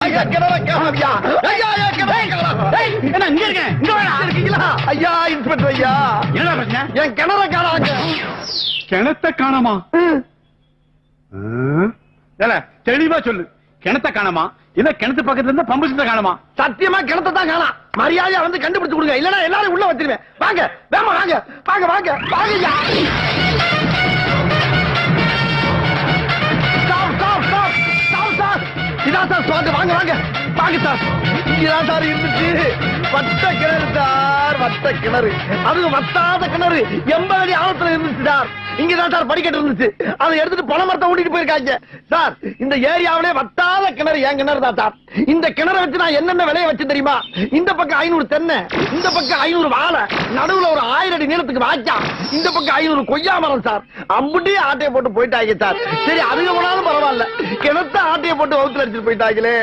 ஐயா கிணற காணவியா? ஐயா ஐயா கிணற காணோம். என்ன இங்க இருக்கேன், இங்க வாடா. இருக்கீங்களா? ஐயா இன்ஸ்பெக்டர் ஐயா, என்ன பிரச்சனை? என் கிணற காணாங்க. கிணத்த காணாமா? தெளிவா சொல்லு, கிணத்த காணாமா இல்ல கிணத்து பக்கத்துல இருந்து பம்பு செட்ட காணாமா? சத்தியமா கிணத்தை தான் காணா. மரியாதையா வந்து கண்டுபிடிச்சு கொடுங்க, இல்லனா எல்லாரும் உள்ள வச்சிருவேன். வாங்க வேமா வாங்க வாங்க வாங்க வாங்கய்யா. இதான் சார் வாங்க வாங்க வாங்க வாங்க சார். இங்கதான் சார் இருந்துச்சு வட்ட கிணறு சார், வட்ட கிணறு. அது வட்டாத கிணறு 80 அடி ஆழத்துல இருந்துச்சு சார். இங்கதான் சார் படிக்கட்டு இருந்துச்சு, அதை எடுத்துட்டு பண மரத்தை ஓட்டிட்டு போயிருக்காங்க சார். இந்த ஏரியாவிலே வட்டாத கிணறு என் கிணறு தான் சார். இந்த கிணறை வச்சு நான் என்னென்ன விளைய வச்சு தெரியுமா? இந்த பக்கம் 500 தென்னை, இந்த பக்கம் 500 வாழை, நடுவுல ஒரு 1000 அடி நீளத்துக்கு வாய்க்கா, இந்த பக்கம் 500 கொய்யா மரம் சார். அம்புட்டியே ஆட்டையை போட்டு போயிட்டாங்க சார். சரி அதுக்கு போனாலும் பரவாயில்ல, கிணத்த ஆட்டையை போட்டு வகுத்துல அடிச்சுட்டு போயிட்டாங்களே.